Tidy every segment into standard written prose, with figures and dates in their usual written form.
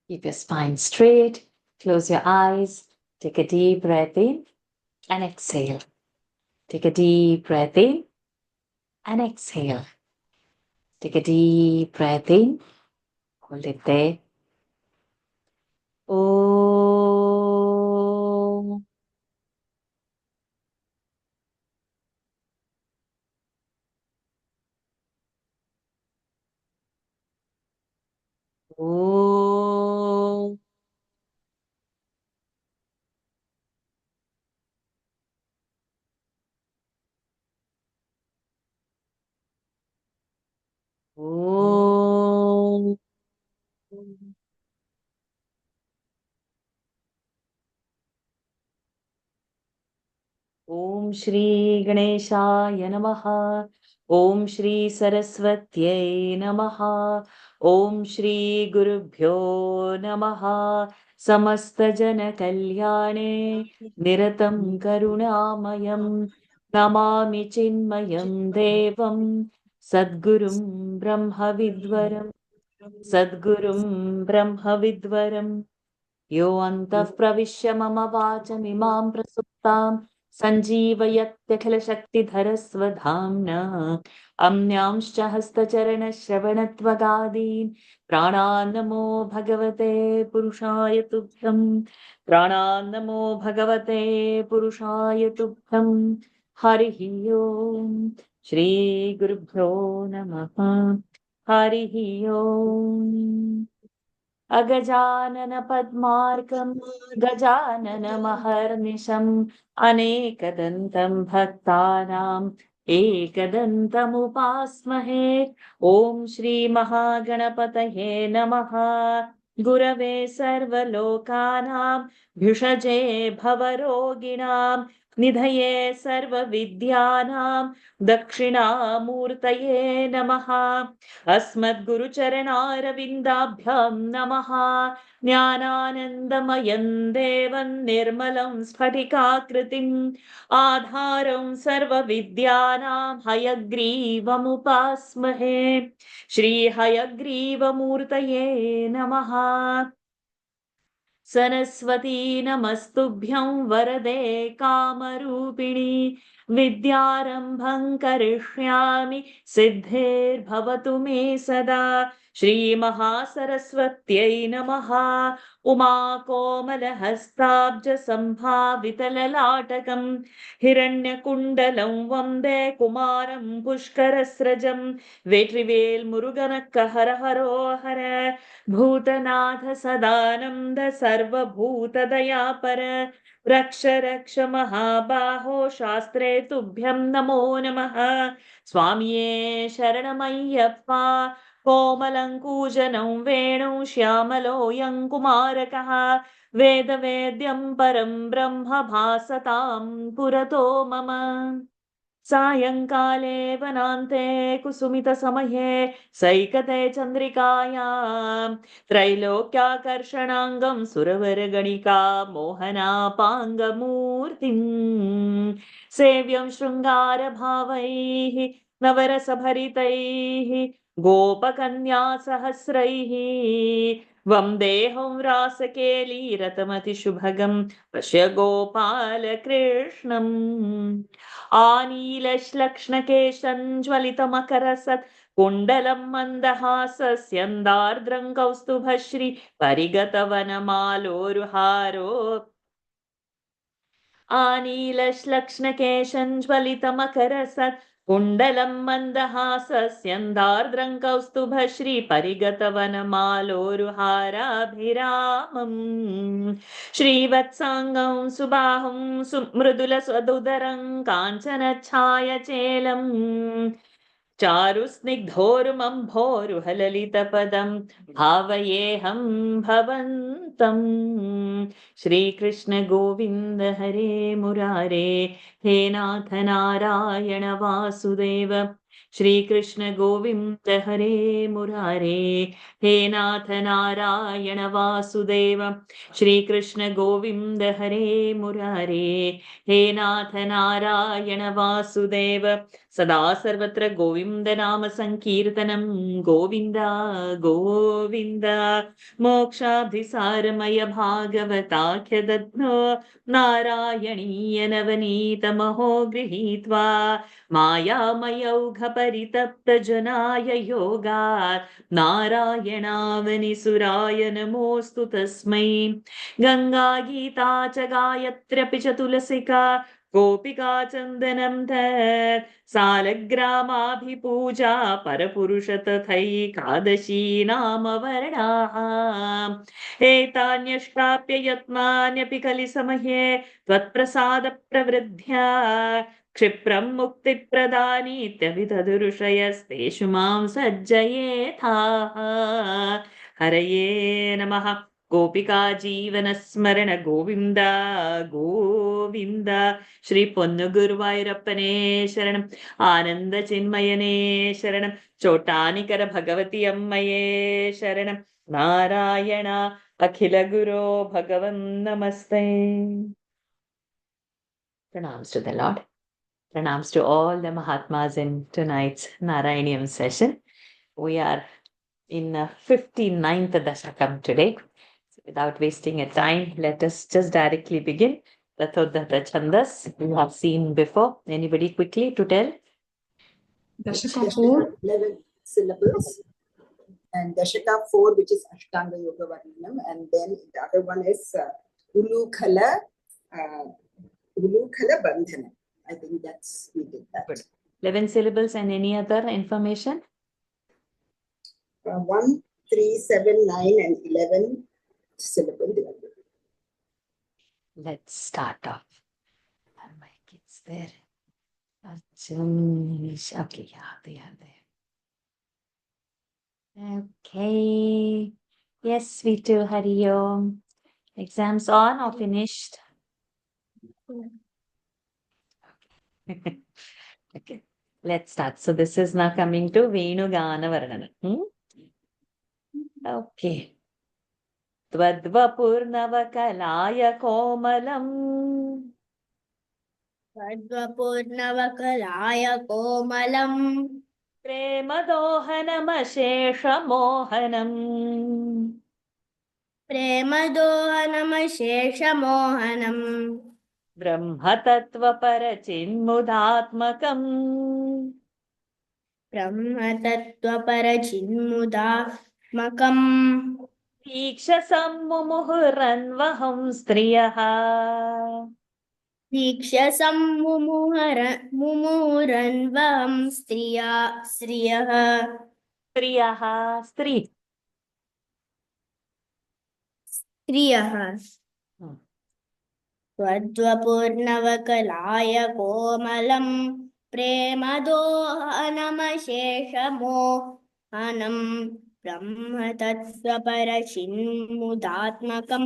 Keep your spine straight. Close your eyes. Take a deep breath in and exhale. Take a deep breath in and exhale. Take a deep breath in. Hold it there. Om. Om. Om. ॐ श्री गणेशाय नमः। ॐ श्री सरस्वत्यै नमः। ॐ श्री गुरुभ्यो नमः। समस्तजनकल्याणे निरतं करुणामयं नमामि चिन्मयं देवं सद्गुरुं ब्रह्मविद्वरं सद्गुरुं ब्रह्मविद्वरम् यो अन्तः प्रविश्य मम वाचमिमां प्रसुप्तां सञ्जीवयत्यखिलशक्तिधरस्वधाम्ना अम्न्यांश्च हस्तचरणश्रवणत्वगादीन् प्राणान्नमो भगवते पुरुषाय तुभ्यं प्राणान्नमो भगवते पुरुषाय तुभ्यं हरिः ओम् श्रीगुरुभ्यो नमः हरिः ओम् अगजानन पद्मार्कं गजाननमहर्निशम् अनेकदन्तं भक्तानाम् एकदन्तमुपास्महे ॐ श्रीमहागणपतये नमः गुरवे सर्वलोकानां भिषजे भवरोगिणां निधये सर्वविद्यानां दक्षिणामूर्तये नमः अस्मद्गुरुचरणारविन्दाभ्यां नमः ज्ञानानन्दमयं देवं निर्मलं स्फटिकाकृतिम् आधारं सर्वविद्यानां हयग्रीवमुपास्महे श्रीहयग्रीवमूर्तये नमः सरस्वती नमस्तुभ्यं वरदे कामरूपिणि विद्यारम्भं करिष्यामि सिद्धिर्भवतु मे सदा श्रीमहासरस्वत्यै नमः उमाकोमलहस्ताब्जसम्भावितललाटकं हिरण्यकुण्डलं वन्दे कुमारं पुष्करस्रजं वेट्रिवेल् मुरुगनक्क हर हरो हर भूतनाथ सदानन्द सर्वभूतदयापर रक्ष रक्ष महाबाहो शास्त्रे तुभ्यं नमो नमः स्वामिये शरणमय्यप्पा कोमलङ्कूजनं वेणुं श्यामलोऽयं कुमारकः वेदवेद्यं परं ब्रह्म भासतां पुरतो मम सायङ्काले वनान्ते कुसुमितसमये सैकते चन्द्रिकायां त्रैलोक्याकर्षणाङ्गं सुरवरगणिका मोहनापाङ्गमूर्तिम् सेव्यं शृङ्गारभावैः नवरसभरितैः गोपकन्यासहस्रैः वन्देऽहं रासकेलीरतमतिशुभगं पश्य गोपालकृष्णम् आनीलश्लक्ष्णकेशञ्ज्वलितमकरसत् कुण्डलं मन्दहासस्यन्दार्द्रं कौस्तुभश्री परिगतवनमालोरुहारो आनीलश्लक्ष्णकेशञ्ज्वलितमकरसत् कुण्डलं मन्दहासस्यन्दार्द्रं कौस्तुभश्री परिगतवनमालोरुहाराभिरामम् श्रीवत्साङ्गं सुबाहुं सुमृदुलसदुदरं काञ्चनच्छायचेलम् चारुस्निग्धोरुमम्भोरुहललितपदं भावयेऽहं भवन्तम् श्रीकृष्ण गोविन्द हरे मुरारे हे नाथ नारायण वासुदेव श्रीकृष्ण गोविन्द हरे मुरारे हे नाथ नारायण वासुदेव श्रीकृष्ण गोविन्द हरे मुरारे हे नाथ नारायण वासुदेव सदा सर्वत्र गोविन्द नाम संकीर्तनं गोविन्द गोविन्द मोक्षाभिसारमय भागवताख्यदध्नो नारायणीय नवनीतमहो गृहीत्वा मायामयौघपरितप्तजनाय योगात् नारायणावनिसुराय नमोऽस्तु तस्मै गङ्गागीता च गायत्र्यपि च तुलसिका गोपिका चन्दनं तत् सालग्रामाभिपूजा परपुरुष तथैकादशी नाम वर्णाः एतान्यष्टाप्य यत्नान्यपि कलिसमये त्वत्प्रसादप्रवृद्ध्या क्षिप्रं मुक्तिप्रदानीत्यभितदुरुषयस्तेषु मां सज्जयेथाः हरये नमः गोपिका जीवनस्मरण गोविन्द गोविन्द श्री पोन्नुगुरुवायूरप्पने शरणम् आनन्द चिन्मयने शरणम् चोटानिकर भगवति अम्मये शरणम् नारायण अखिल गुरो भगवन् नमस्ते. Pranams to the Lord. Pranams to all the Mahatmas in tonight's Narayaniam session. We are in 59th Dashakam today. So without wasting a time, let us just directly begin. Rathodhata Chandas, we have seen before. Anybody quickly to tell? Dashaka 4, 11 syllables. And Dashaka 4, which is Ashtanga Yoga Varnanam. And then the other one is Ulukhala Bandhanam. I think we did that. Good. 11 syllables and any other information? 1, 3, 7, 9 and 11 syllable. Let's start off. My kids there. Okay, yeah, they are there. Okay. Yes, we too, Hari Om. Exams on or finished? Okay, let's start. So this is now coming to Venugana Varnana. Okay. Tvadvapurnavakalaaya komalam. Tvadvapurnavakalaaya komalam. Premadohanamasheshamohanam. Premadohanamasheshamohanam. Brahmatattvaparachinmudatmakam. Brahmatattvaparachinmudatmakam. Dikshasammumuhuranvaham striyaha. Dikshasam-mumuranvam striyah. Striyaha, stri. Striyah. Tvadvapurnavakalaaya komalam. Premadohanamasheshamohanam. Brahmatattvaparachinmudatmakam.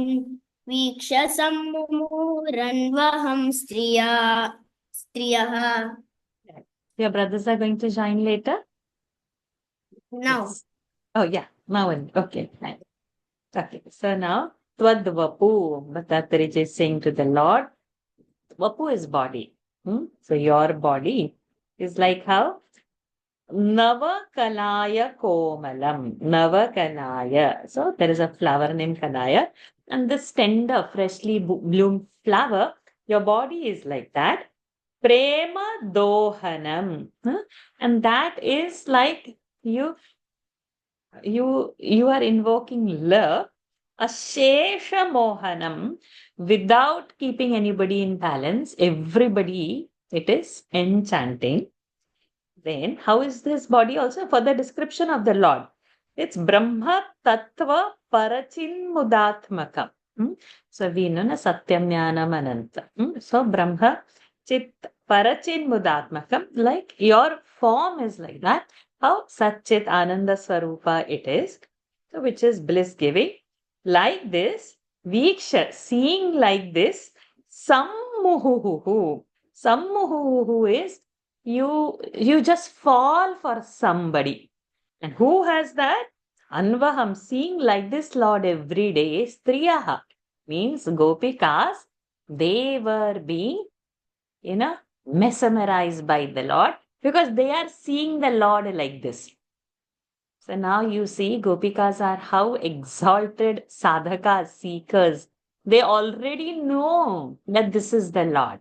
Vikshasam-mumuranvaham striyah. Your brothers are going to join later? Now. Yes. Oh, yeah. Now, okay. Fine. Okay. So now, Twadvapu. Bhattariji is saying to the Lord, Vapu is body. So your body is like how? Navakalaya komalam. Navakalaya. So there is a flower named Kalaya. And this tender, freshly bloomed flower, your body is like that. Prema dohanam. And that is like you are invoking love. Ashesha mohanam. Without keeping anybody in balance, everybody, it is enchanting. Then, how is this body also? For the description of the Lord, it's Brahma Tattva Parachin Mudatmakam. So, we know na Satyam Jnanam Ananta. So, Brahma Chit Parachin Mudatmakam, like your form is like that. How Satchit Ananda Swarupa it is. So, which is bliss giving. Like this, Viksha, seeing like this, Sammuhuhu. Sammuhuhu is you just fall for somebody. And who has that? Anvaham, seeing like this Lord every day, Striyaha, means Gopikas, they were being, mesmerized by the Lord. because they are seeing the Lord like this. So now you see, Gopikas are how exalted sadhakas, seekers. They already know that this is the Lord.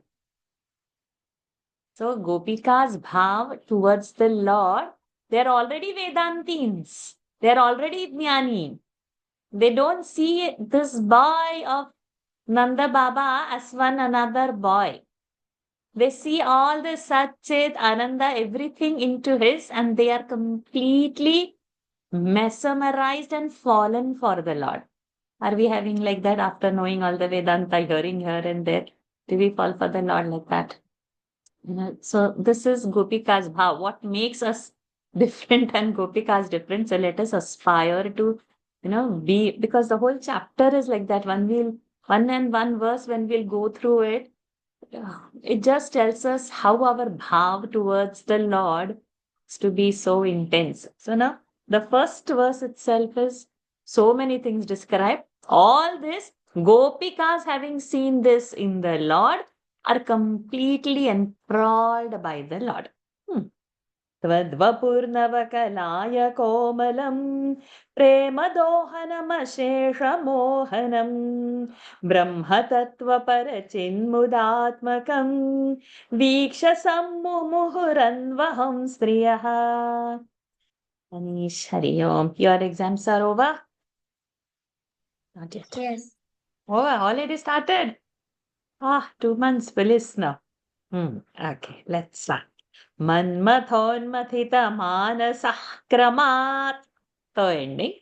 So Gopika's bhav towards the Lord, they're already Vedantins. They're already Jnani. They don't see this boy of Nanda Baba as one another boy. They see all the Satchit, Ananda, everything into his, and they are completely mesmerized and fallen for the Lord. Are we having like that after knowing all the Vedanta, hearing here and there? Do we fall for the Lord like that? So this is Gopika's bhav. What makes us different and Gopika's different? So let us aspire to, be, because the whole chapter is like that. One and one verse, when we'll go through it, it just tells us how our bhav towards the Lord is to be so intense. So now the first verse itself is so many things described. All this, Gopikas having seen this in the Lord, are completely enthralled by the Lord. त्वद्वपुर्नवकलाय कोमलम् प्रेमदोहनमशेषमोहनम् ब्रह्मतत्त्वपरचिन्मुदात्मकम् वीक्ष सम्मुहुरन्वहं स्त्रियः. Anish, Hari Om. Your exams are over? Not yet. Yes. Oh, already started? 2 months, Feliz now. Okay, let's start. मन्मथोन्मथितमानसः क्रमात्. Third ending.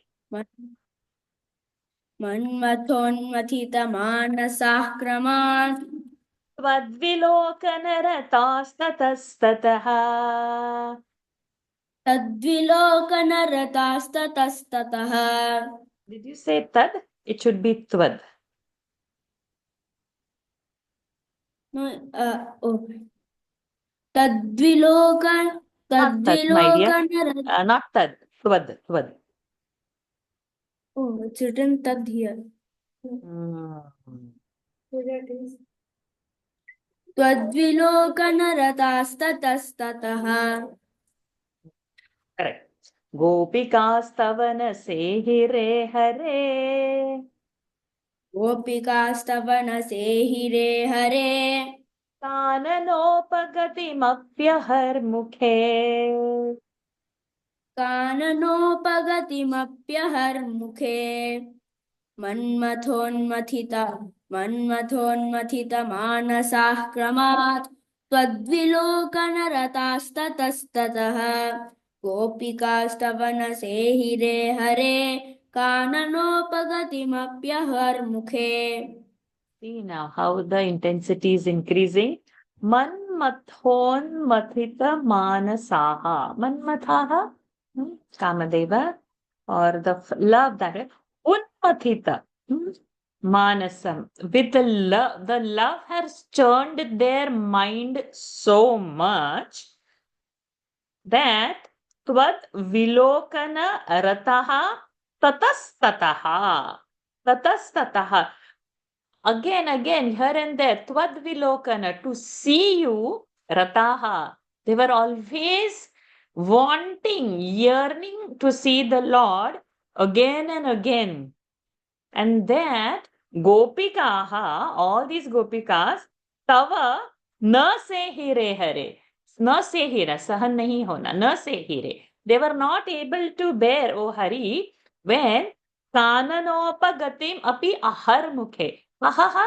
मन्मथोन्मथितमानसाः क्रमात् त्वद्विलोकनरतास्ततस्ततः. तद्विलोकनरतास्ततस्ततः. Did you say tad? It should be tvad. No, तद्विलोकन Not tad, my dear. तद्विलोकनर. Not tad. Tvad. Tvad. Oh, it's written tad here. त्वद्विलोकनरतास्ततस्ततः. Correct. गोपिकास्तवन सेहिरे हरे. गोपिकास्तवनसेहिरे हरे काननोपगतिमप्यहर्मुखे. काननोपगतिमप्यहर्मुखे मन्मथोन्मथितमानसाः क्रमात् त्वद्विलोकनरतास्ततस्ततः. गोपिकास्तवनसेहिरे हरे काननोपगतिमप्यहर्मुखे. See now how the intensity is increasing. Manmathonmathita manasaha. Manmathaha, Kamadeva, or the love that is. Unmathita, manasam. With the love has churned their mind so much that tvad vilokana rataha tatastataha. Tatastataha. Again, here and there, tvad vilokana, to see you, rataha. They were always wanting, yearning to see the Lord again and again. And that gopikaha, all these gopikas, tava na sehire hare. Na sehira, sahan nahi hona, na sehire. They were not able to bear, O Hari, when kananopagatim api ahar mukhe. Ahaha,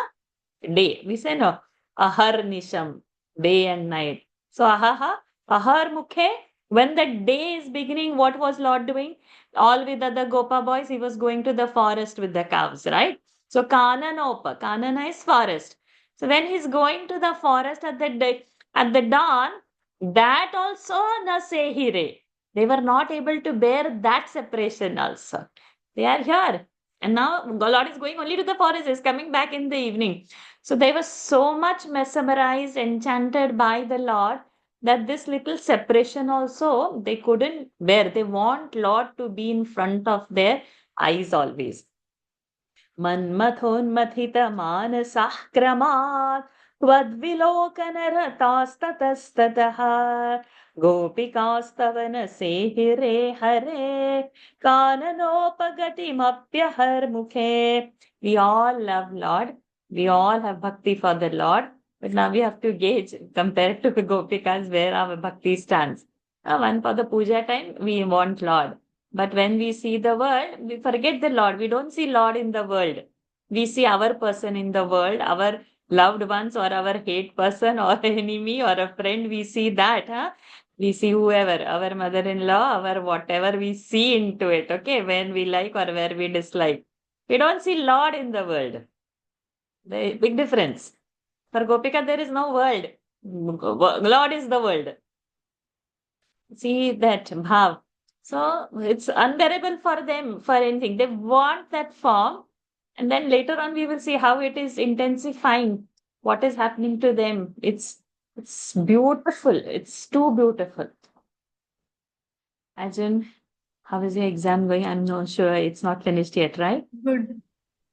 day. We say no. Ahar nisham, day and night. So ahaha, ahar mukhe. When the day is beginning, what was Lord doing? All with other Gopa boys, he was going to the forest with the cows, right? So Kananopa, Kanana is forest. So when he's going to the forest at the day, at the dawn, that also na sehire. They were not able to bear that separation also. They are here. And now Lord is going only to the forest, is coming back in the evening. So they were so much mesmerized, enchanted by the Lord, that this little separation also they couldn't bear. They want Lord to be in front of their eyes always. मन्मथोन्मथितमानसः क्रमात् त्वद्विलोकनरतास्ततस्ततः Gopikastavan sehire hare kananopagatimapyahar mukhe. We all love Lord. We all have bhakti for the Lord. But now we have to gauge, compared to the Gopikas, where our bhakti stands. One for the puja time, we want Lord. But when we see the world, we forget the Lord. We don't see Lord in the world. We see our person in the world, our loved ones or our hate person or enemy or a friend. We see that. We see whoever, our mother-in-law, our whatever, we see into it. Okay, when we like or where we dislike. We don't see Lord in the world. The big difference. For Gopika, there is no world. Lord is the world. See that bhav. So it's unbearable for them for anything. They want that form. And then later on, we will see how it is intensifying what is happening to them. It's beautiful. It's too beautiful. Arjun, how is your exam going? I'm not sure. It's not finished yet, right? Good.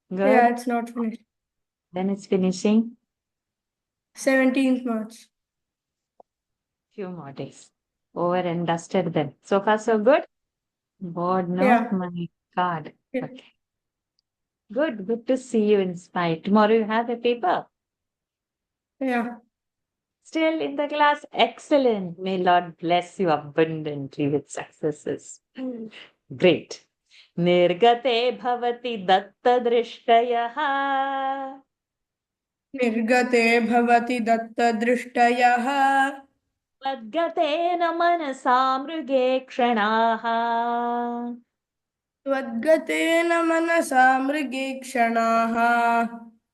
Good. Yeah, it's not finished. Then it's finishing. 17th March. Few more days. Over and dusted then. So far, so good? God, no? Yeah. My God. Yeah. Okay. Good to see you inspired. Tomorrow you have a paper. Yeah. Still in the class, excellent. May Lord bless you abundantly with successes. Great. Nirgate bhavati dattadrishtayah. निर्गते भवति दत्तदृष्टयः Tadgateन manasa mruge kshanah. त्वद्गतेन मनसा मृगीक्षणाः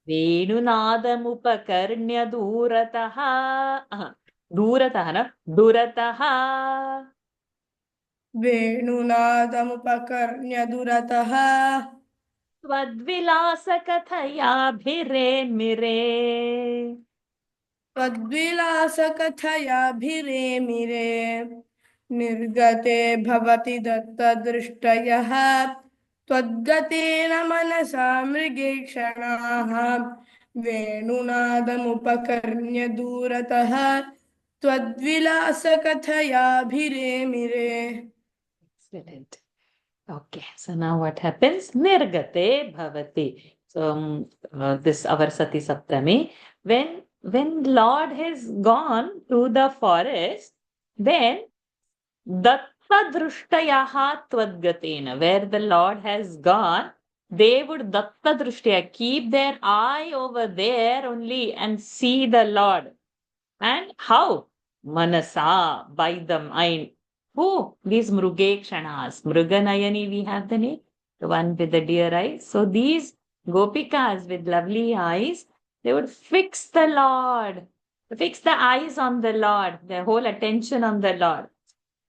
वेणुनादमुपकर्ण्य दूरतः दूरतः न दूरतः वेणुनादमुपकर्ण्य दुरतः त्वद्विलासकथयाभिरेमिरे त्वद्विलासकथयाभिरेमिरे निर्गते भवति दत्तदृष्टयः त्वद्गतेन मनसा मृगीक्षणाः वेणुनादमुपकर्ण्य दूरतः त्वद्विलासकथयाभिरेमिरे. Excellent. Okay, so now what happens? Nirgate bhavati. So this our Sati Saptami. When Lord has gone to the forest, then Datta Drushtaya Twadgatena, where the Lord has gone, they would Datta Drushtaya keep their eye over there only and see the Lord. And how? Manasa, by the mind. Who? These Mrugekshanas. Mruganayani, we have the name, the one with the deer eyes. So these Gopikas with lovely eyes, they would fix the Lord, fix the eyes on the Lord, their whole attention on the Lord.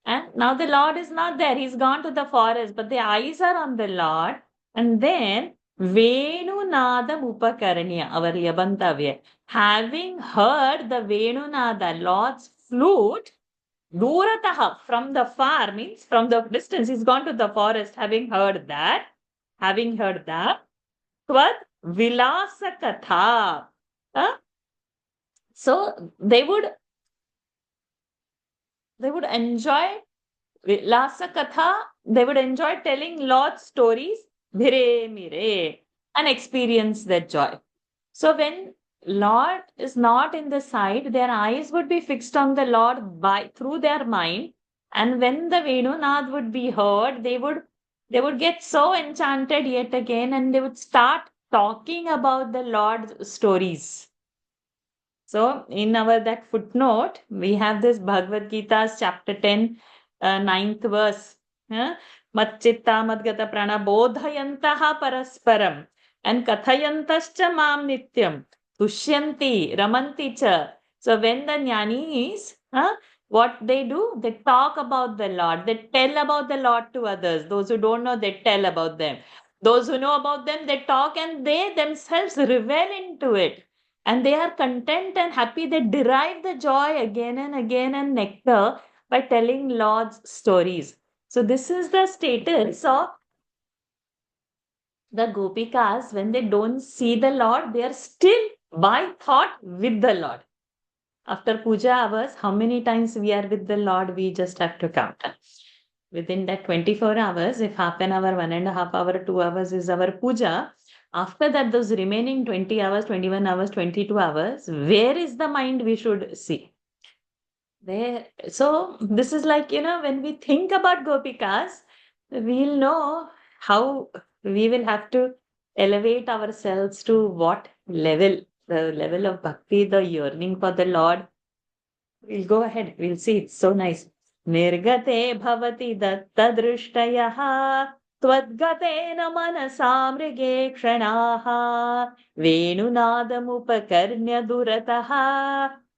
And now the Lord is not there. He's gone to the forest, but the eyes are on the Lord. And then Venunadam Upakaranya, our Yabantavya. Having heard the Venunada, Lord's flute, Durataha, from the far, means from the distance, he's gone to the forest, having heard that, Tvad Vilasakatha. So they would enjoy Lasa Katha, they would enjoy telling Lord's stories, Bhire Mire, and experience that joy. So when Lord is not in the sight, their eyes would be fixed on the Lord through their mind. And when the Venunad would be heard, they would get so enchanted yet again, and they would start talking about the Lord's stories. So in our that footnote, we have this Bhagavad Gita's chapter 10, 9th verse. Matchitta madgata prana bodhayantaha parasparam and kathayantascha mam nityam tushyanti ramanti cha. So when the jnanis, what they do? They talk about the Lord. They tell about the Lord to others. Those who don't know, they tell about them. Those who know about them, they talk and they themselves revel into it. And they are content and happy. They derive the joy again and again and nectar by telling Lord's stories. So this is the status of the Gopikas. When they don't see the Lord, they are still by thought with the Lord. After puja hours, how many times we are with the Lord, we just have to count. Within that 24 hours, if half an hour, 1.5 hour, 2 hours is our puja, after that, those remaining 20 hours, 21 hours, 22 hours, where is the mind we should see? There. So this is like, when we think about Gopikas, we'll know how we will have to elevate ourselves to what level, the level of bhakti, the yearning for the Lord. We'll go ahead. We'll see. It's so nice. Nirgate bhavati dattadrishtayaha त्वद्गतेन मनसा मृगे क्षणाः वेणुनादमुपकर्ण्य दुरतः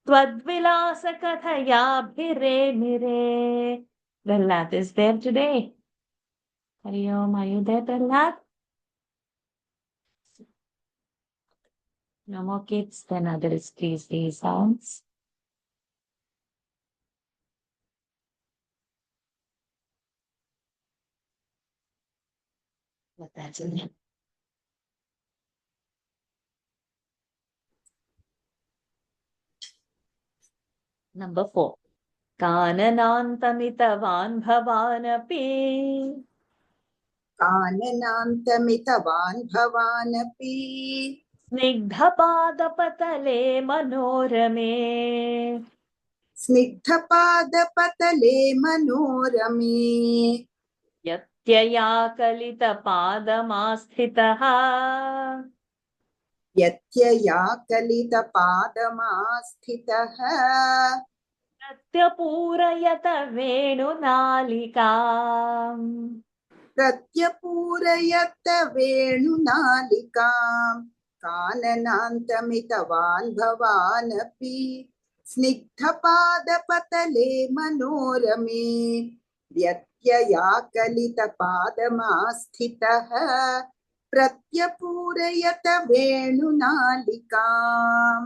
त्वद्विलासकथयाभिरेमिरे. Prahlad is there today. Hari Om, are you there, Prahlad? No more kids, then others please these sounds. But that's it. Number 4. काननान्तमितवान् भवानपि काननान्तमितवान् भवानपि स्निग्धपादपतले मनोरमे स्निग्धपादपतले मनोरमे यत्यया कलितपादमास्थितः यत्यया कलितपादमास्थितः प्रत्यपूरयत वेणुनालिकाम् प्रत्यपूरयत वेणुनालिकाम् काननान्तमितवान् भवानपि स्निग्धपादपतले मनोरमे व्यत्यया कलितपादमास्थितः प्रत्यपूरयत वेणुनालिकाम्.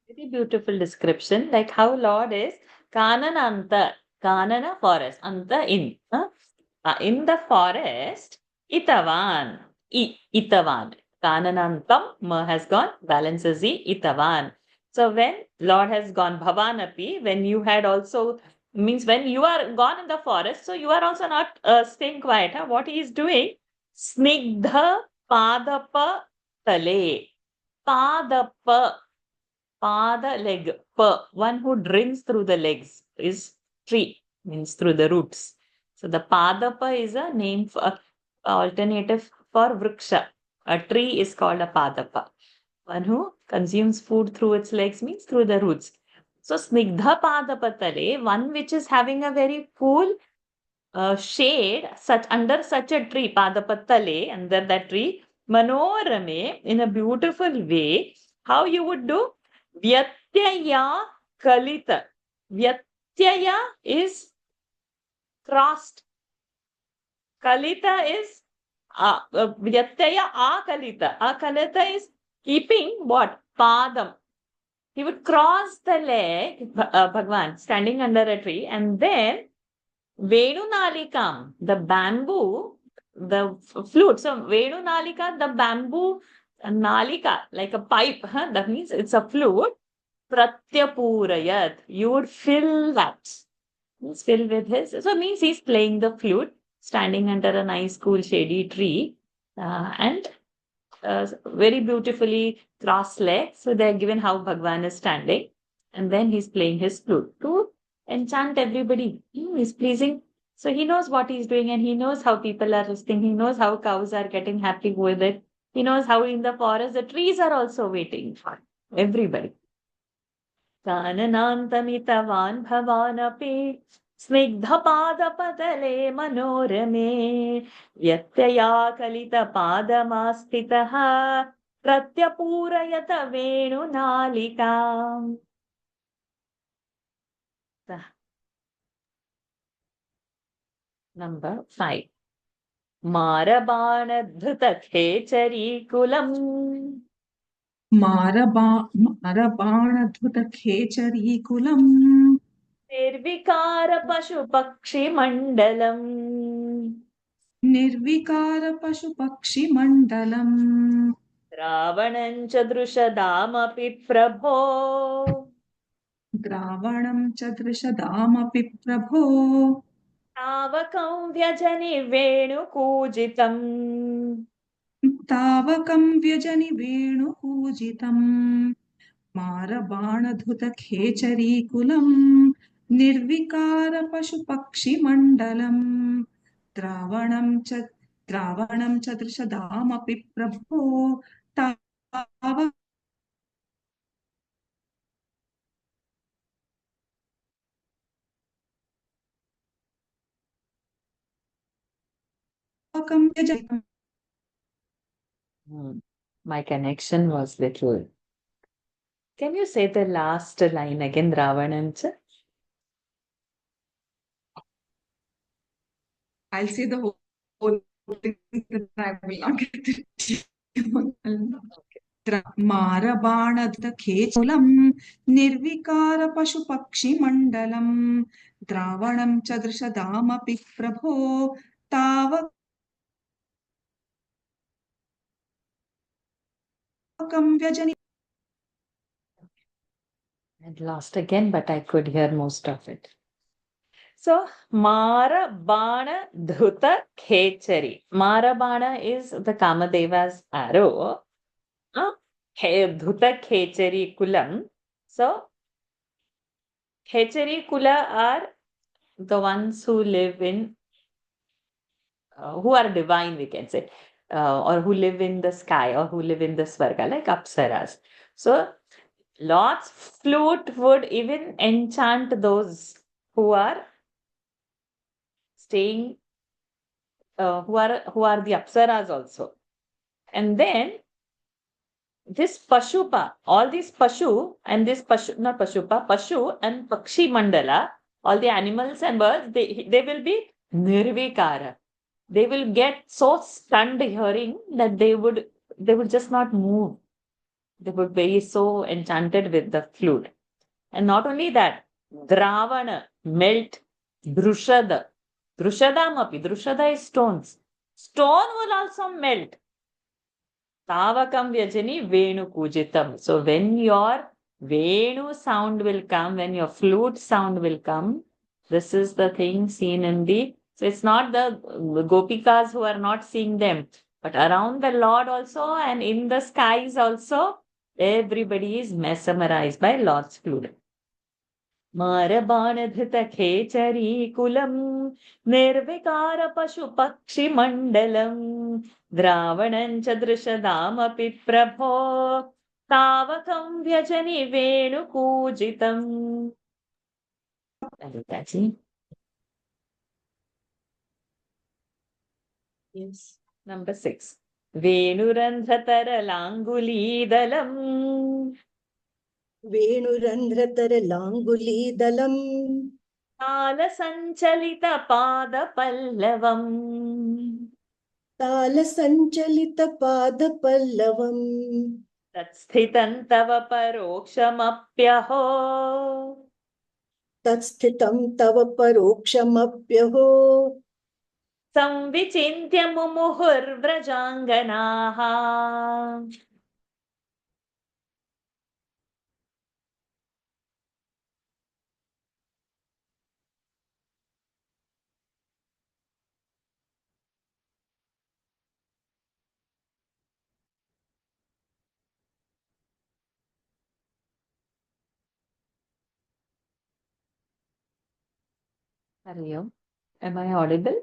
Very beautiful description, like how Lord is Kanananta, Kanana forest, Anta in. In the forest, Itavan, Itavan. Kananantam has gone, balances the Itavan. So when Lord has gone, Bhavanapi, when you had also, means when you are gone in the forest, so you are also not staying quiet. What he is doing, Snigdha Padapa Tale. Padapa. Pada leg, one who drinks through the legs is tree, means through the roots. So the padapa is a name for alternative for vriksha. A tree is called a padapa. One who consumes food through its legs means through the roots. So snigdha padapatale, one which is having a very cool shade under such a tree, padapatale, under that tree, manorame, in a beautiful way. How you would do? Vyatyaya kalita. Vyatyaya is crossed. Kalita is Vyatyaya akalita. Akalita is keeping what? Padam. He would cross the leg, Bhagwan, standing under a tree, and then Venunalikam, the bamboo, the flute. So Venunalika, the bamboo nalika, like a pipe, that means it's a flute. Pratyapurayat, you would fill that. He's filled with his, so it means he's playing the flute, standing under a nice, cool, shady tree, and very beautifully cross legs. So they're given how Bhagwan is standing, and then he's playing his flute to enchant everybody. He's pleasing. So he knows what he's doing, and he knows how people are listening. He knows how cows are getting happy with it. He knows how in the forest the trees are also waiting for everybody. काननान्तमितवान् भवानपि स्निग्धपादपतले मनोरमे व्यत्यया कलितपादमास्थितः प्रत्यपूरयत वेणुनालिकाम्. Number 5. मारबाणधृतखेचरीकुलम् मारबाणधृतखेचरीकुलम् निर्विकारपशुपक्षिमण्डलम् निर्विकारपशुपक्षिमण्डलम् रावणं च दृशदामपि प्रभो द्रावणं च दृशदामपि प्रभो तावकं व्यजनि वेणुकूजितम् तावकं व्यजनि वेणुपूजितम् मारबाणधुतखेचरीकुलम् निर्विकारपशुपक्षिमण्डलम् द्रावणं च दृशदामपि प्रभो तावकं व्यजनि My connection was little. Can you say the last line again, Ravanancha? I'll say the whole thing, but I will not get it. मारबाणधखेचुलं निर्विकारपशुपक्षिमण्डलम् द्रावणं च दृशदामपि प्रभो तावकं व्यजनि. I lost again, but I could hear most of it. So, Marabana Dhuta Khechari. Marabana is the Kamadeva's arrow. Dhuta Khechari Kulam. So, Khechari Kula are the ones who live in, who are divine, we can say, or who live in the sky or who live in the Svarga, like Apsaras. So, Lord's flute would even enchant those who are staying, who are the Apsaras also. And then this Pashupa, all these Pashu and this Pashu, not Pashupa, Pashu and Pakshi Mandala, all the animals and birds, they will be Nirvikara. They will get so stunned hearing that they would just not move. They would be so enchanted with the flute. And not only that, Dravana, melt, Drushada. Drushadamapi. Drushada is stones. Stone will also melt. Tavakam Vyajani Venu Kujitam. So when your Venu sound will come, when your flute sound will come, this is the thing seen in the. So it's not the Gopikas who are not seeing them, but around the Lord also and in the skies also, everybody is mesmerized by Lord's flute. मारबाणधृतखेचरीकुलम् निर्विकारपशुपक्षिमण्डलम् द्रावणम् च दृशदामपि प्रभो तावकं व्यजनि वेणुकूजितम्. Lalitaji. Yes. Number 6. वेणुरन्ध्रतरलाङ्गुलीदलम् वेणुरन्ध्रतरलाङ्गुलीदलम् तालसञ्चलितपादपल्लवम् तालसञ्चलितपादपल्लवम् तत्स्थितं तव परोक्षमप्यहो तत्स्थितं तव परोक्षमप्यहो संविचिन्त्य मुमुहुर्व्रजाङ्गनाः. Hariom, am I audible?